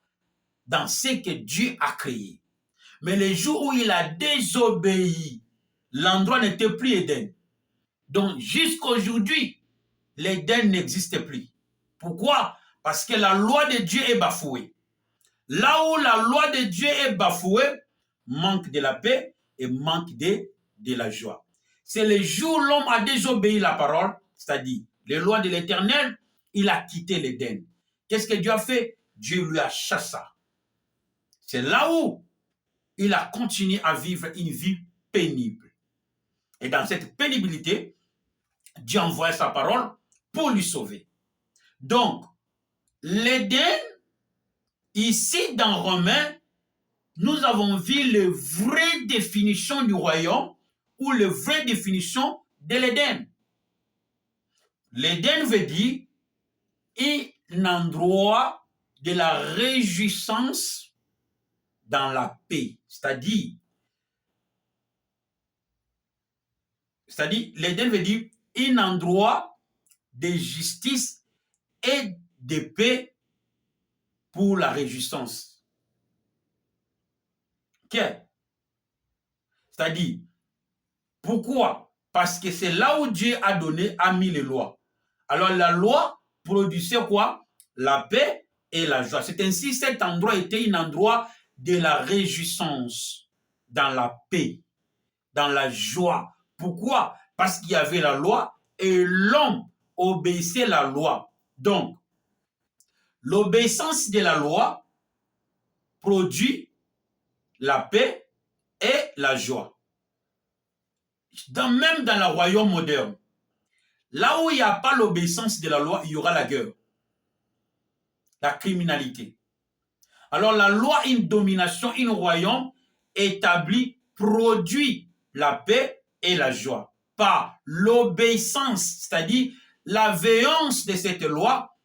[SPEAKER 1] dans ce que Dieu a créé. Mais les jours où il a désobéi, l'endroit n'était plus Éden. Donc jusqu'à aujourd'hui, l'Éden n'existe plus. Pourquoi? Parce que la loi de Dieu est bafouée. Là où la loi de Dieu est bafouée, manque de la paix et manque de la joie. C'est le jour où l'homme a désobéi la parole, c'est-à-dire les lois de l'Éternel, il a quitté l'Éden. Qu'est-ce que Dieu a fait? Dieu lui a chassé. C'est là où il a continué à vivre une vie pénible. Et dans cette pénibilité, Dieu a envoyé sa parole pour lui sauver. Donc, l'Éden, ici dans Romains, nous avons vu la vraie définition du royaume ou la vraie définition de l'Éden. L'Éden veut dire un endroit de la réjouissance dans la paix. C'est-à-dire, l'Éden veut dire un endroit de justice et de paix pour la réjouissance. Okay. C'est-à-dire, pourquoi? Parce que c'est là où Dieu a mis les lois. Alors la loi produisait quoi? La paix et la joie. C'est ainsi cet endroit était un endroit de la réjouissance, dans la paix, dans la joie. Pourquoi? Parce qu'il y avait la loi et l'homme obéissait la loi. Donc, l'obéissance de la loi produit la paix et la joie. Même dans le royaume moderne, là où il n'y a pas l'obéissance de la loi, il y aura la guerre, la criminalité. Alors la loi, une domination, un royaume établi produit la paix et la joie par l'obéissance, c'est-à-dire la veillance de cette loi,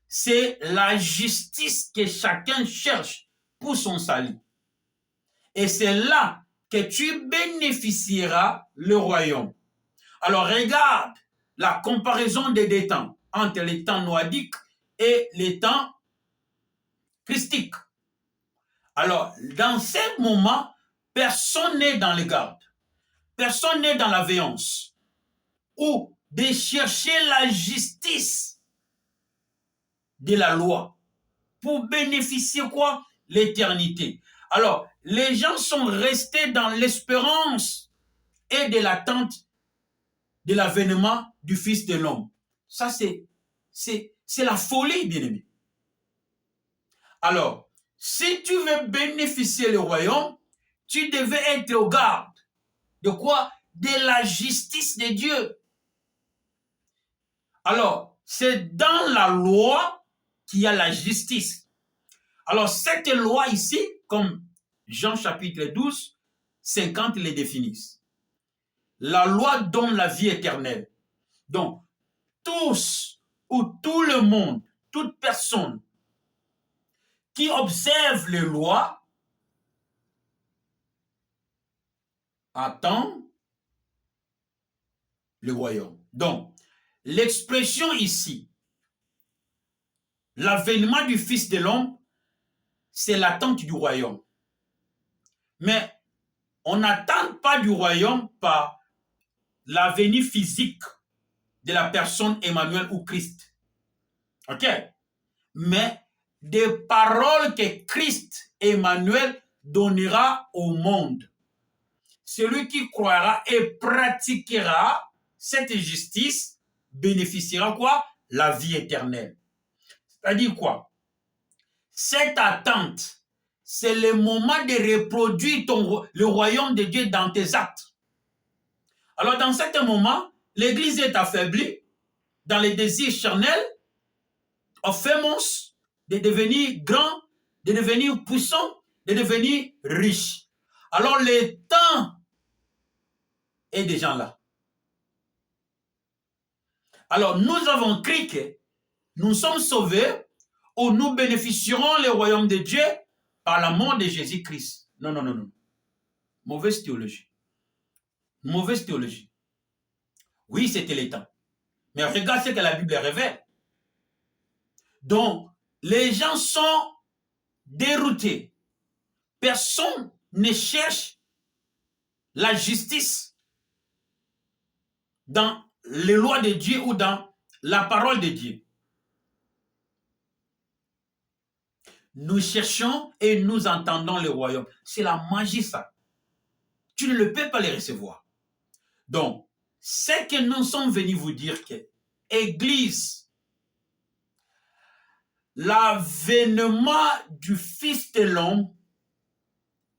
[SPEAKER 1] c'est la justice que chacun cherche pour son salut. Et c'est là que tu bénéficieras le royaume. Alors regarde la comparaison des deux temps, entre les temps noadiques et les temps christiques. Alors, dans ces moments, personne n'est dans les gardes, personne n'est dans la veillance, ou de chercher la justice de la loi pour bénéficier quoi? L'éternité. Alors, les gens sont restés dans l'espérance et de l'attente de l'avènement du Fils de l'homme. Ça, c'est la folie, bien-aimé. Alors, si tu veux bénéficier le royaume, tu devais être au garde. De quoi? De la justice de Dieu. Alors, c'est dans la loi qu'il y a la justice. Alors, cette loi ici, comme Jean chapitre 12, 50 les définissent. La loi donne la vie éternelle. Donc, tous ou tout le monde, toute personne qui observe les lois attend le royaume. Donc, l'expression ici, l'avènement du Fils de l'homme, c'est l'attente du royaume. Mais on n'attend pas du royaume par la venue physique de la personne Emmanuel ou Christ. OK? Mais des paroles que Christ Emmanuel donnera au monde. Celui qui croira et pratiquera cette justice bénéficiera quoi? La vie éternelle. C'est-à-dire quoi? Cette attente, c'est le moment de reproduire le royaume de Dieu dans tes actes. Alors, dans certains moments, l'Église est affaiblie dans les désirs charnels, famous, de devenir grand, de devenir puissant, de devenir riche. Alors, le temps est déjà là. Alors, nous avons cru que nous sommes sauvés ou nous bénéficierons le royaume de Dieu par la mort de Jésus-Christ. Non, non, non, non. Mauvaise théologie. Mauvaise théologie. Oui, c'était le temps. Mais regarde ce que la Bible révèle. Donc, les gens sont déroutés. Personne ne cherche la justice dans les lois de Dieu ou dans la parole de Dieu. Nous cherchons et nous entendons le royaume. C'est la magie, ça. Tu ne le peux pas les recevoir. Donc, c'est que nous sommes venus vous dire que Église, l'avènement du Fils de l'homme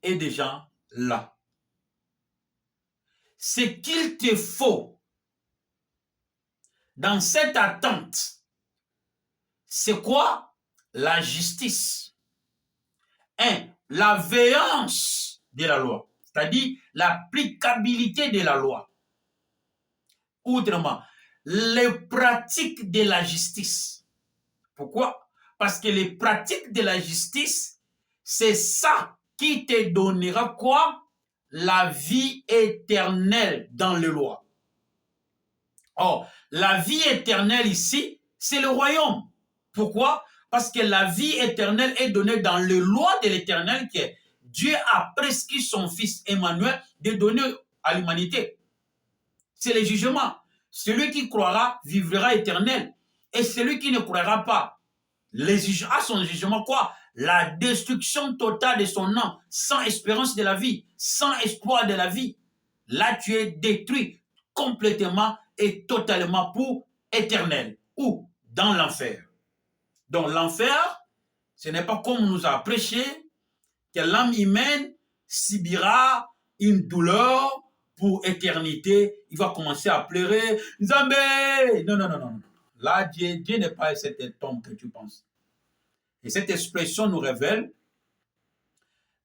[SPEAKER 1] est déjà là. Ce qu'il te faut dans cette attente, c'est quoi? La justice. La veillance de la loi, c'est-à-dire l'applicabilité de la loi. Autrement, les pratiques de la justice. Pourquoi? Parce que les pratiques de la justice, c'est ça qui te donnera quoi? La vie éternelle dans les lois. Or, la vie éternelle ici, c'est le royaume. Pourquoi? Parce que la vie éternelle est donnée dans les lois de l'éternel que Dieu a prescrit son fils Emmanuel de donner à l'humanité. C'est le jugement. Celui qui croira vivra éternel. Et celui qui ne croira pas à son jugement quoi? La destruction totale de son âme, sans espérance de la vie, sans espoir de la vie. Là, tu es détruit complètement et totalement pour éternel. Ou dans l'enfer. Donc l'enfer, ce n'est pas comme on nous a prêché que l'âme humaine subira une douleur pour éternité. Il va commencer à pleurer. Zambé! Non, non, non, non. Là, Dieu n'est pas cet homme que tu penses. Et cette expression nous révèle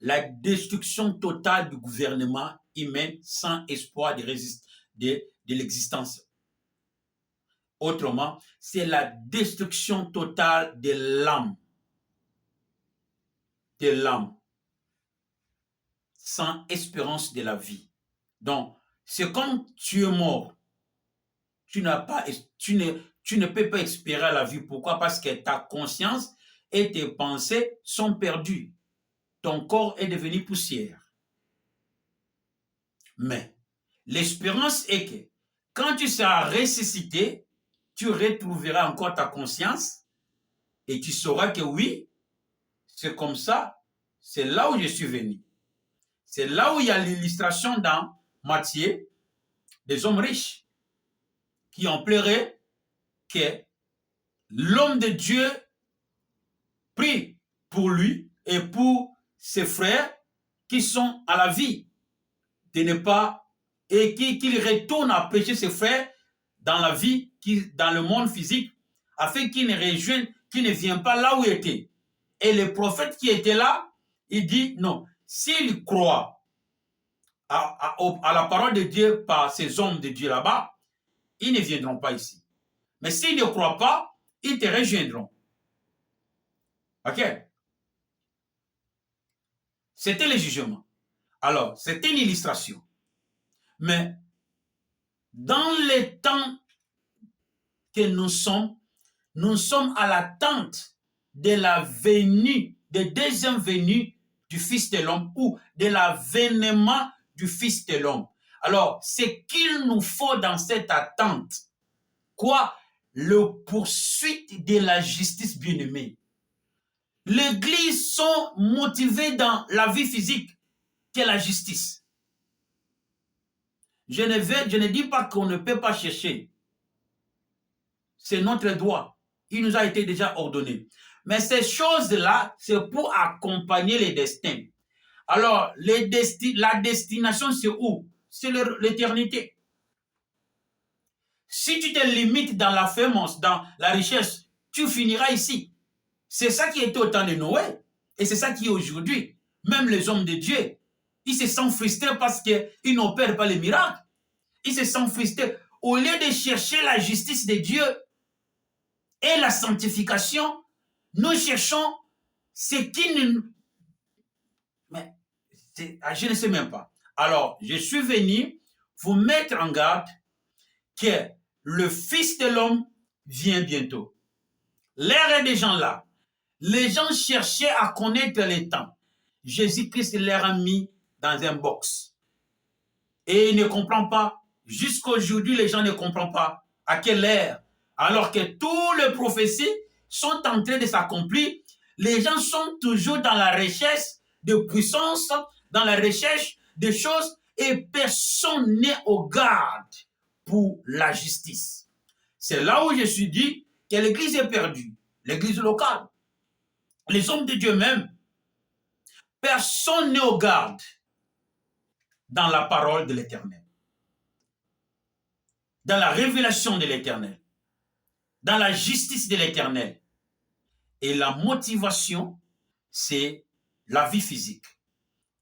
[SPEAKER 1] la destruction totale du gouvernement humain sans espoir de l'existence. Autrement, c'est la destruction totale de l'âme. De l'âme. Sans espérance de la vie. Donc, c'est comme tu es mort. Tu ne peux pas espérer la vie. Pourquoi? Parce que ta conscience et tes pensées sont perdues. Ton corps est devenu poussière. Mais l'espérance est que quand tu seras ressuscité, tu retrouveras encore ta conscience et tu sauras que oui, c'est comme ça, c'est là où je suis venu. C'est là où il y a l'illustration dans Matthieu des hommes riches qui ont pleuré que l'homme de Dieu prie pour lui et pour ses frères qui sont à la vie de ne pas et qu'il retourne à prêcher ses frères dans la vie, dans le monde physique, afin qu'ils ne rejoignent, qu'ils ne viennent pas là où ils étaient. Et le prophète qui était là, il dit non, s'ils croient à la parole de Dieu par ces hommes de Dieu là-bas, ils ne viendront pas ici. Mais s'ils ne croient pas, ils te rejoindront. Ok? C'était le jugement. Alors, c'était une illustration. Mais dans les temps que nous sommes à l'attente de la venue, de deuxième venue du Fils de l'homme ou de l'avènement du Fils de l'homme. Alors, ce qu'il nous faut dans cette attente, quoi? Le poursuite de la justice bien-aimée. L'Église sont motivées dans la vie physique que la justice. Je ne dis pas qu'on ne peut pas chercher. C'est notre droit. Il nous a été déjà ordonné. Mais ces choses-là, c'est pour accompagner les destins. Alors, la destination, c'est où? C'est l'éternité. Si tu te limites dans la fémence, dans la richesse, tu finiras ici. C'est ça qui était au temps de Noé. Et c'est ça qui est aujourd'hui. Même les hommes de Dieu, ils se sentent frustrés parce qu'ils n'opèrent pas les miracles. Ils se sentent frustrés. Au lieu de chercher la justice de Dieu et la sanctification, nous cherchons ce qui nous... Mais je ne sais même pas. Alors, je suis venu vous mettre en garde que le Fils de l'homme vient bientôt. L'ère est déjà là. Les gens cherchaient à connaître les temps. Jésus-Christ leur a mis dans un box. Et il ne comprend pas. Jusqu'aujourd'hui, les gens ne comprennent pas à quelle ère. Alors que toutes les prophéties sont en train de s'accomplir. Les gens sont toujours dans la recherche de puissance, dans la recherche de choses, et personne n'est au garde pour la justice. C'est là où je suis dit que l'église est perdue, l'église locale, les hommes de Dieu même. Personne n'est au garde dans la parole de l'Éternel, dans la révélation de l'Éternel, dans la justice de l'Éternel. Et la motivation, c'est la vie physique.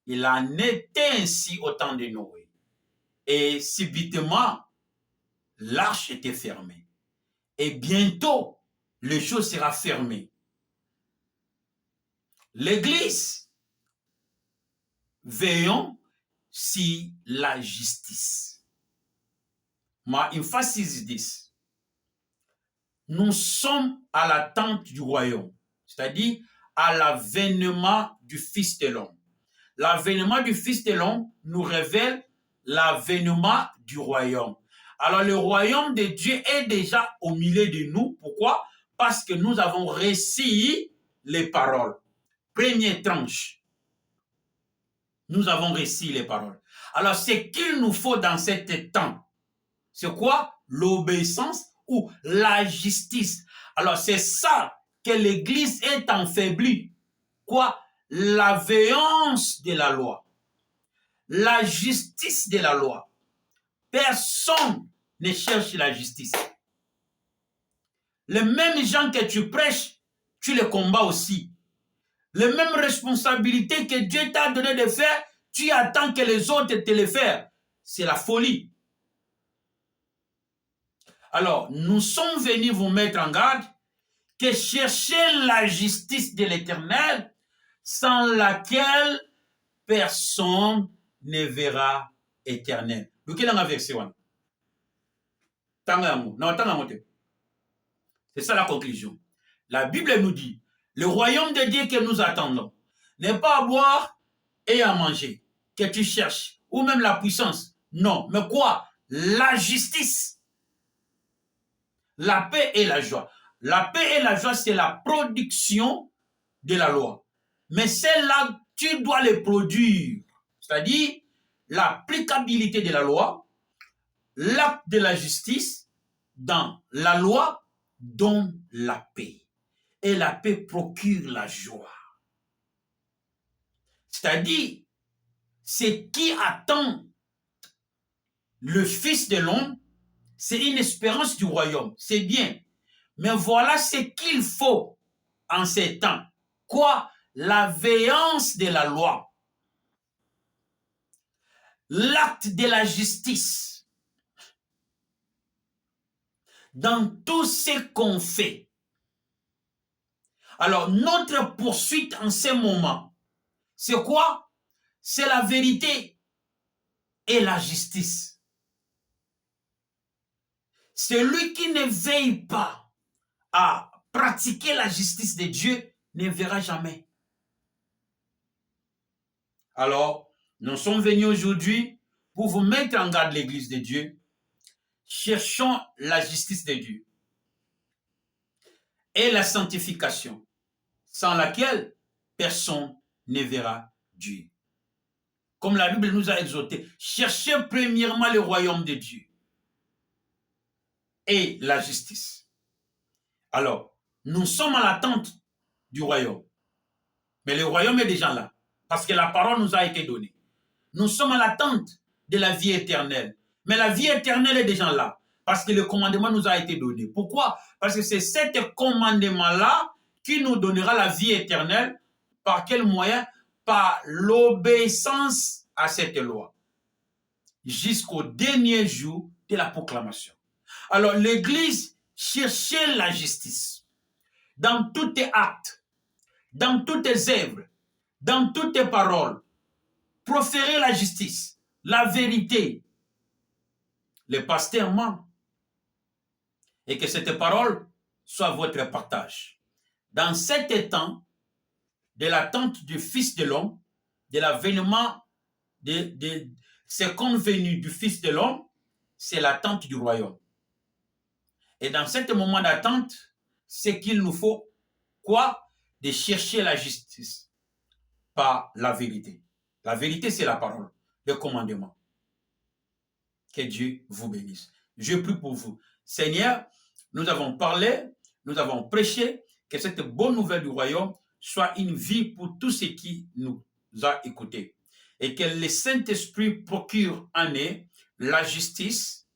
[SPEAKER 1] Il en était ainsi au temps de Noé. Et subitement, l'arche était fermée. Et bientôt, les choses seront fermées. L'Église, veillons sur la justice. Ma emphasis is this. Nous sommes à l'attente du royaume, c'est-à-dire à l'avènement du Fils de l'homme. L'avènement du Fils de l'homme nous révèle l'avènement du royaume. Alors le royaume de Dieu est déjà au milieu de nous. Pourquoi? Parce que nous avons reçu les paroles. Première tranche. Nous avons reçu les paroles. Alors ce qu'il nous faut dans cet temps, c'est quoi? L'obéissance ou la justice. Alors c'est ça que l'Église est affaiblie. Quoi? La veillance de la loi, la justice de la loi. Personne ne cherche la justice. Les mêmes gens que tu prêches, tu les combats aussi. Les mêmes responsabilités que Dieu t'a donné de faire, tu attends que les autres te les fassent. C'est la folie. Alors, nous sommes venus vous mettre en garde que chercher la justice de l'Éternel, sans laquelle personne ne verra éternel. C'est ça la conclusion. La Bible nous dit, le royaume de Dieu que nous attendons n'est pas à boire et à manger que tu cherches, ou même la puissance. Non, mais quoi? La justice, la paix et la joie. La paix et la joie, c'est la production de la loi. Mais celle-là, tu dois les produire. C'est-à-dire l'applicabilité de la loi, l'acte de la justice dans la loi donne la paix. Et la paix procure la joie. C'est-à-dire, ce qui attend le Fils de l'homme, c'est une espérance du royaume. C'est bien. Mais voilà ce qu'il faut en ces temps. Quoi? La veillance de la loi. L'acte de la justice. Dans tout ce qu'on fait. Alors, notre poursuite en ce moment, c'est quoi? C'est la vérité et la justice. Celui qui ne veille pas à pratiquer la justice de Dieu ne verra jamais. Alors, nous sommes venus aujourd'hui pour vous mettre en garde l'Église de Dieu. Cherchons la justice de Dieu et la sanctification, sans laquelle personne ne verra Dieu. Comme la Bible nous a exhorté, cherchez premièrement le royaume de Dieu et la justice. Alors, nous sommes à l'attente du royaume. Mais le royaume est déjà là, parce que la parole nous a été donnée. Nous sommes à l'attente de la vie éternelle. Mais la vie éternelle est déjà là. Parce que le commandement nous a été donné. Pourquoi? Parce que c'est cet commandement-là qui nous donnera la vie éternelle. Par quel moyen? Par l'obéissance à cette loi. Jusqu'au dernier jour de la proclamation. Alors l'Église cherchait la justice. Dans tous tes actes, dans toutes tes œuvres, dans toutes tes paroles. Proférez la justice, la vérité. Les pasteurs mentent. Et que cette parole soit votre partage. Dans cet temps de l'attente du Fils de l'homme, de l'avènement de ce convenu du Fils de l'homme, c'est l'attente du royaume. Et dans ce moment d'attente, c'est qu'il nous faut quoi? De chercher la justice par la vérité. La vérité, c'est la parole, le commandement. Que Dieu vous bénisse. Je prie pour vous. Seigneur, nous avons parlé, nous avons prêché, que cette bonne nouvelle du royaume soit une vie pour tous ceux qui nous ont écoutés. Et que le Saint-Esprit procure en eux la justice,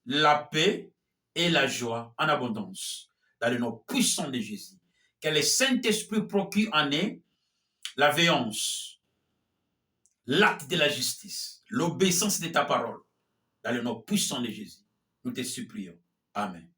[SPEAKER 1] la paix et la joie en abondance. Dans le nom puissant de Jésus. Que le Saint-Esprit procure en eux la veillance, l'acte de la justice, l'obéissance de ta parole. Dans le nom puissant de Jésus. Nous te supplions. Amen.